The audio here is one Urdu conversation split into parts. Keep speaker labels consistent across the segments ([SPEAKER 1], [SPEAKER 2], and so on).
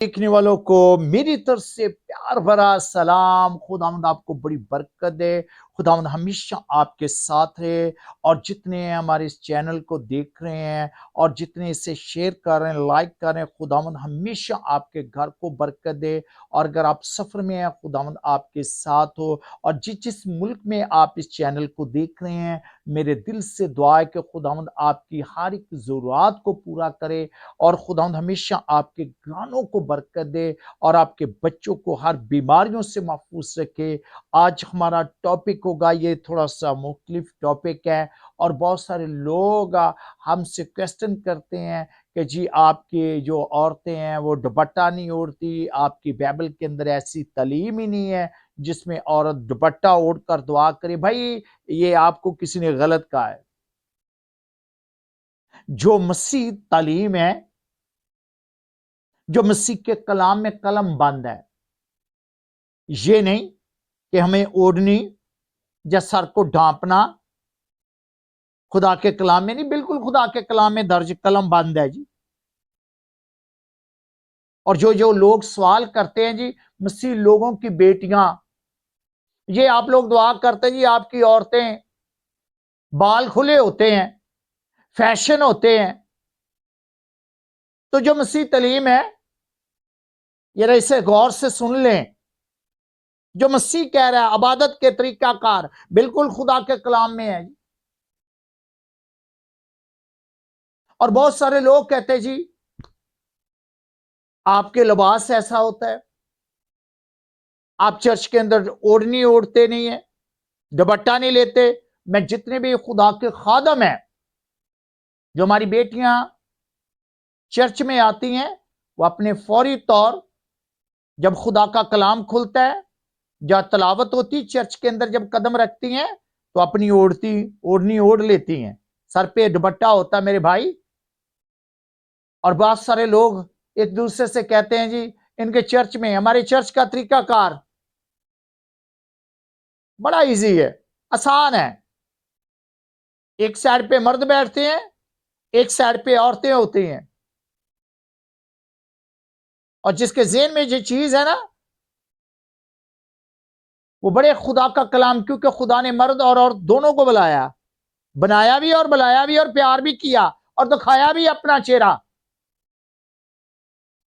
[SPEAKER 1] دیکھنے والوں کو میری طرف سے پیار بھرا سلام۔ خداوند آپ کو بڑی برکت دے، خداوند ہمیشہ آپ کے ساتھ رہے، اور جتنے ہمارے اس چینل کو دیکھ رہے ہیں اور جتنے اسے شیئر کر رہے ہیں، لائک کر رہے ہیں، خداوند ہمیشہ آپ کے گھر کو برکت دے۔ اور اگر آپ سفر میں ہیں، خداوند آپ کے ساتھ ہو، اور جس ملک میں آپ اس چینل کو دیکھ رہے ہیں، میرے دل سے دعا ہے کہ خداوند آپ کی ہر ایک ضرورات کو پورا کرے، اور خداوند ہمیشہ آپ کے گھرانوں کو برکت دے، اور آپ کے بچوں کو ہر بیماریوں سے محفوظ رکھے۔ آج ہمارا ٹاپک ہوگا، یہ تھوڑا سا مختلف ٹاپک ہے، اور بہت سارے لوگ ہم سے کویسچن کرتے ہیں کہ جی آپ کی جو عورتیں ہیں وہ دوپٹہ نہیں اوڑھتی، آپ کی بائبل کے اندر ایسی تعلیم ہی نہیں ہے جس میں عورت دوپٹہ اوڑھ کر دعا کرے۔ بھائی یہ آپ کو کسی نے غلط کہا ہے۔ جو مسیح تعلیم ہے، جو مسیح کے کلام میں قلم بند ہے، یہ نہیں کہ ہمیں اوڑھنی یا سر کو ڈھانپنا خدا کے کلام میں نہیں، بالکل خدا کے کلام میں درج قلم بند ہے جی۔ اور جو لوگ سوال کرتے ہیں جی مسیح لوگوں کی بیٹیاں، یہ آپ لوگ دعا کرتے ہیں جی آپ کی عورتیں بال کھلے ہوتے ہیں، فیشن ہوتے ہیں، تو جو مسیح تعلیم ہے یہ اسے غور سے سن لیں۔ جو مسیح کہہ رہا ہے عبادت کے طریقہ کار بالکل خدا کے کلام میں ہے۔ اور بہت سارے لوگ کہتے جی آپ کے لباس ایسا ہوتا ہے، آپ چرچ کے اندر اوڑھنی اوڑھتے نہیں ہیں، دوپٹہ نہیں لیتے۔ میں جتنے بھی خدا کے خادم ہیں، جو ہماری بیٹیاں چرچ میں آتی ہیں، وہ اپنے فوری طور جب خدا کا کلام کھلتا ہے، جب تلاوت ہوتی چرچ کے اندر، جب قدم رکھتی ہیں تو اپنی اوڑھنی اوڑھ لیتی ہیں، سر پہ دوپٹہ ہوتا ہے میرے بھائی۔ اور بہت سارے لوگ ایک دوسرے سے کہتے ہیں جی ان کے چرچ میں، ہمارے چرچ کا طریقہ کار بڑا ایزی ہے، آسان ہے۔ ایک سائڈ پہ مرد بیٹھتے ہیں، ایک سائڈ پہ عورتیں ہوتی ہیں، اور جس کے ذہن میں یہ چیز ہے نا، وہ بڑے خدا کا کلام، کیونکہ خدا نے مرد اور عورت دونوں کو بلایا، بنایا بھی اور بلایا بھی، اور پیار بھی کیا، اور دکھایا بھی اپنا چہرہ۔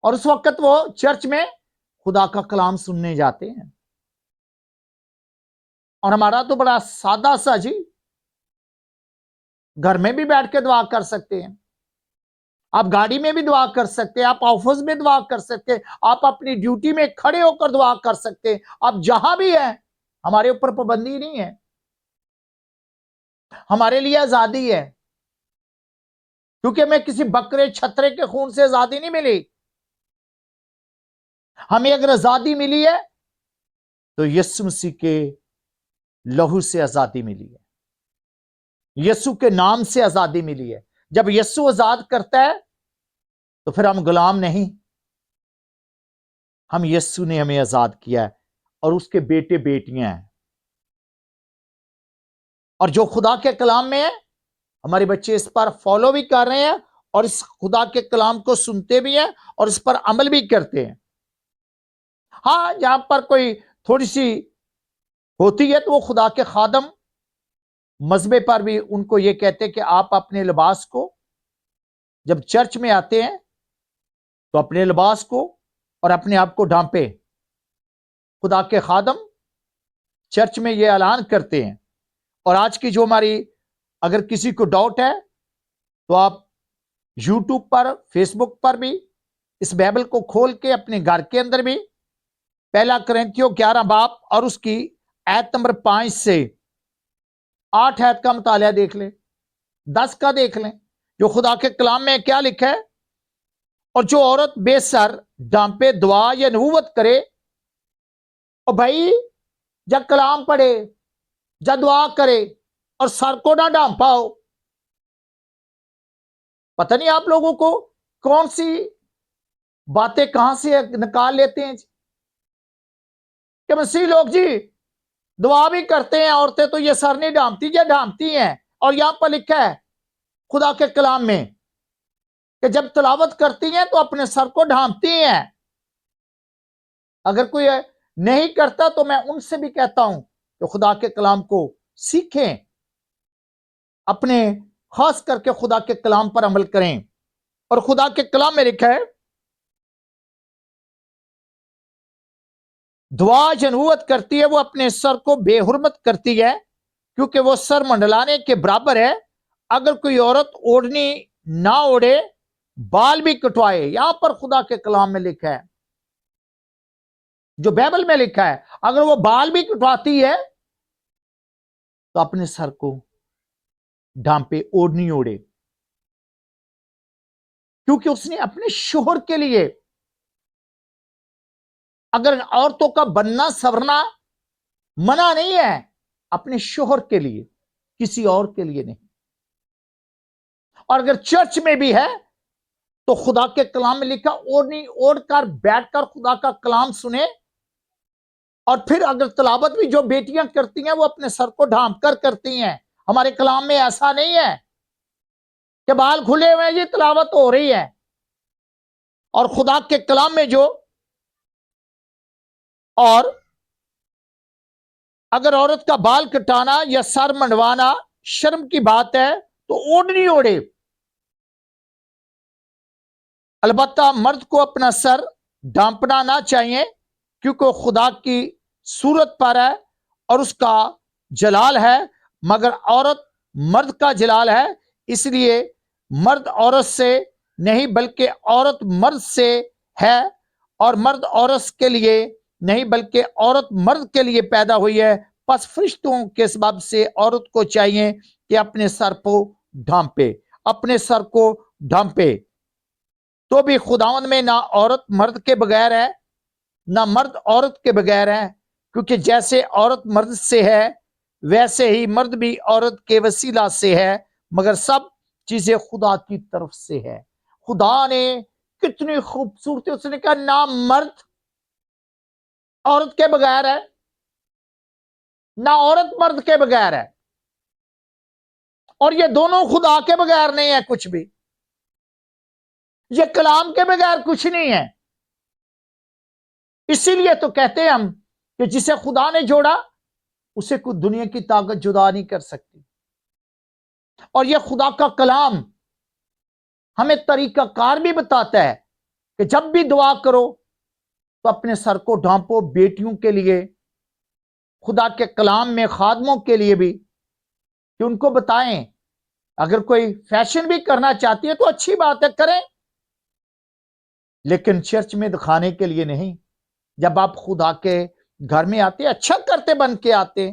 [SPEAKER 1] اور اس وقت وہ چرچ میں خدا کا کلام سننے جاتے ہیں۔ اور ہمارا تو بڑا سادہ سا جی، گھر میں بھی بیٹھ کے دعا کر سکتے ہیں، آپ گاڑی میں بھی دعا کر سکتے ہیں، آپ آفس میں دعا کر سکتے ہیں، آپ اپنی ڈیوٹی میں کھڑے ہو کر دعا کر سکتے ہیں، آپ جہاں بھی ہیں، ہمارے اوپر پابندی نہیں ہے، ہمارے لیے آزادی ہے، کیونکہ ہمیں کسی بکرے چھترے کے خون سے آزادی نہیں ملی۔ ہمیں اگر آزادی ملی ہے تو یسوع مسیح کے لہو سے آزادی ملی ہے، یسوع کے نام سے آزادی ملی ہے۔ جب یسوع آزاد کرتا ہے تو پھر ہم غلام نہیں، ہم یسوع نے ہمیں آزاد کیا ہے، اور اس کے بیٹے بیٹیاں ہیں۔ اور جو خدا کے کلام میں ہے، ہمارے بچے اس پر فالو بھی کر رہے ہیں، اور اس خدا کے کلام کو سنتے بھی ہیں، اور اس پر عمل بھی کرتے ہیں۔ ہاں جہاں پر کوئی تھوڑی سی ہوتی ہے تو وہ خدا کے خادم مذہبے پر بھی ان کو یہ کہتے کہ آپ اپنے لباس کو، جب چرچ میں آتے ہیں تو اپنے لباس کو اور اپنے آپ کو ڈھانپے۔ خدا کے خادم چرچ میں یہ اعلان کرتے ہیں۔ اور آج کی جو ہماری، اگر کسی کو ڈاؤٹ ہے تو آپ یوٹیوب پر، فیس بک پر بھی اس بائبل کو کھول کے اپنے گھر کے اندر بھی پہلا کرنتھیوں 11 باب اور اس کی آیت نمبر 5 سے 8 آیت کا مطالعہ دیکھ لیں، 10 کا دیکھ لیں، جو خدا کے کلام میں کیا لکھا ہے۔ اور جو عورت بے سر ڈانپے دعا یا نبوت کرے، اور بھائی جب کلام پڑھے، جب دعا کرے، اور سر کو نہ ڈانپاؤ، پتہ نہیں آپ لوگوں کو کون سی باتیں کہاں سے نکال لیتے ہیں کہ مسیح لوگ جی دعا بھی کرتے ہیں، عورتیں تو یہ سر نہیں ڈھانپتی، یہ ڈھانپتی ہیں۔ اور یہاں پر لکھا ہے خدا کے کلام میں کہ جب تلاوت کرتی ہیں تو اپنے سر کو ڈھانپتی ہیں۔ اگر کوئی نہیں کرتا تو میں ان سے بھی کہتا ہوں کہ خدا کے کلام کو سیکھیں، اپنے خاص کر کے خدا کے کلام پر عمل کریں۔ اور خدا کے کلام میں لکھا ہے دعا جو نبوت کرتی ہے وہ اپنے سر کو بے حرمت کرتی ہے کیونکہ وہ سر منڈلانے کے برابر ہے۔ اگر کوئی عورت اوڑھنی نہ اوڑھے، بال بھی کٹوائے، یہاں پر خدا کے کلام میں لکھا ہے، جو بائبل میں لکھا ہے، اگر وہ بال بھی کٹواتی ہے تو اپنے سر کو ڈھانپے، اوڑھنی اوڑھے، کیونکہ اس نے اپنے شوہر کے لیے، اگر عورتوں کا بننا سورنا منع نہیں ہے، اپنے شوہر کے لیے، کسی اور کے لیے نہیں۔ اور اگر چرچ میں بھی ہے تو خدا کے کلام میں لکھا اوڑھنی اوڑھ کر بیٹھ کر خدا کا کلام سنے، اور پھر اگر تلاوت بھی جو بیٹیاں کرتی ہیں وہ اپنے سر کو ڈھانپ کر کرتی ہیں۔ ہمارے کلام میں ایسا نہیں ہے کہ بال کھلے ہوئے جی تلاوت ہو رہی ہے۔ اور خدا کے کلام میں جو، اور اگر عورت کا بال کٹانا یا سر منڈوانا شرم کی بات ہے تو اوڑھنی اوڑھے۔ البتہ مرد کو اپنا سر ڈھانپنا نہ چاہیے کیونکہ وہ خدا کی صورت پر ہے اور اس کا جلال ہے، مگر عورت مرد کا جلال ہے، اس لیے مرد عورت سے نہیں بلکہ عورت مرد سے ہے، اور مرد عورت کے لیے نہیں بلکہ عورت مرد کے لیے پیدا ہوئی ہے۔ پس فرشتوں کے سبب سے عورت کو چاہیے کہ اپنے سر کو ڈھانپے، اپنے سر کو ڈھانپے۔ تو بھی خداوند میں نہ عورت مرد کے بغیر ہے نہ مرد عورت کے بغیر ہے، کیونکہ جیسے عورت مرد سے ہے ویسے ہی مرد بھی عورت کے وسیلہ سے ہے، مگر سب چیزیں خدا کی طرف سے ہے۔ خدا نے کتنی خوبصورتی، اس نے کہا نہ مرد عورت کے بغیر ہے نہ عورت مرد کے بغیر ہے، اور یہ دونوں خدا کے بغیر نہیں ہے کچھ بھی، یہ کلام کے بغیر کچھ نہیں ہے۔ اسی لیے تو کہتے ہیں ہم کہ جسے خدا نے جوڑا اسے کوئی دنیا کی طاقت جدا نہیں کر سکتی۔ اور یہ خدا کا کلام ہمیں طریقہ کار بھی بتاتا ہے کہ جب بھی دعا کرو تو اپنے سر کو ڈھانپو، بیٹیوں کے لیے، خدا کے کلام میں خادموں کے لیے بھی، کہ ان کو بتائیں۔ اگر کوئی فیشن بھی کرنا چاہتی ہے تو اچھی بات ہے، کریں، لیکن چرچ میں دکھانے کے لیے نہیں۔ جب آپ خدا کے گھر میں آتے اچھا کرتے بن کے آتے،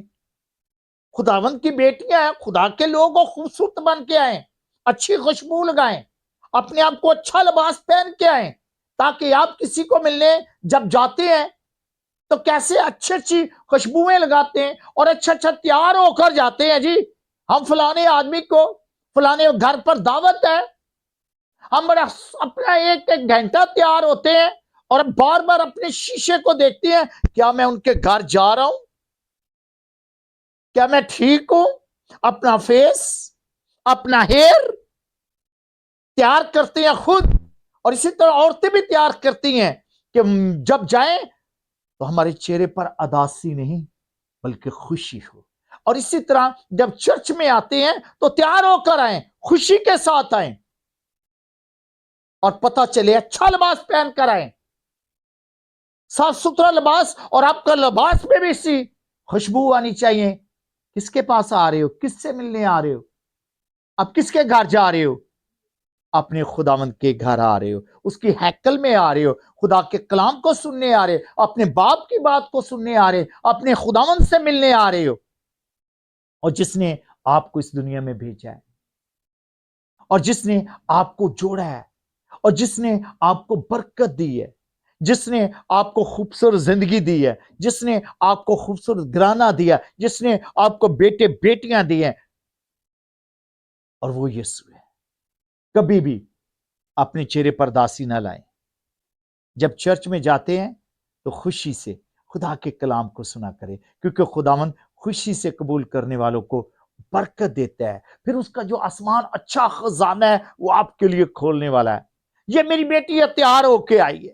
[SPEAKER 1] خداوند کی بیٹیاں ہیں، خدا کے لوگ خوبصورت بن کے آئیں، اچھی خوشبو لگائیں، اپنے آپ کو اچھا لباس پہن کے آئیں، تاکہ آپ کسی کو ملنے جب جاتے ہیں تو کیسے اچھی اچھی خوشبوئیں لگاتے ہیں اور اچھا اچھا تیار ہو کر جاتے ہیں۔ جی ہم فلانے آدمی کو فلانے گھر پر دعوت ہے، ہم بڑا اپنا ایک ایک گھنٹہ تیار ہوتے ہیں اور بار بار اپنے شیشے کو دیکھتے ہیں، کیا میں ان کے گھر جا رہا ہوں، کیا میں ٹھیک ہوں، اپنا فیس، اپنا ہیئر تیار کرتے ہیں خود، اور اسی طرح عورتیں بھی تیار کرتی ہیں کہ جب جائیں تو ہمارے چہرے پر اداسی نہیں بلکہ خوشی ہو۔ اور اسی طرح جب چرچ میں آتے ہیں تو تیار ہو کر آئیں، خوشی کے ساتھ آئیں، اور پتہ چلے اچھا لباس پہن کر آئیں، صاف ستھرا لباس، اور آپ کا لباس میں بھی اسی خوشبو آنی چاہیے۔ کس کے پاس آ رہے ہو، کس سے ملنے آ رہے ہو، آپ کس کے گھر جا رہے ہو؟ اپنے خداوند کے گھر آ رہے ہو، اس کی ہیکل میں آ رہے ہو، خدا کے کلام کو سننے آ رہے ہو، اپنے باپ کی بات کو سننے آ رہے ہو، اپنے خداوند سے ملنے آ رہے ہو، اور جس نے آپ کو اس دنیا میں بھیجا ہے، اور جس نے آپ کو جوڑا ہے، اور جس نے آپ کو برکت دی ہے، جس نے آپ کو خوبصورت زندگی دی ہے، جس نے آپ کو خوبصورت گھرانہ دیا، جس نے آپ کو بیٹے بیٹیاں دی ہیں، اور وہ یسوع ہے۔ کبھی بھی اپنے چہرے پر داسی نہ لائیں۔ جب چرچ میں جاتے ہیں تو خوشی سے خدا کے کلام کو سنا کرے، کیونکہ خداوند خوشی سے قبول کرنے والوں کو برکت دیتا ہے، پھر اس کا جو آسمان اچھا خزانہ ہے وہ آپ کے لیے کھولنے والا ہے۔ یہ میری بیٹی تیار ہو کے آئی ہے،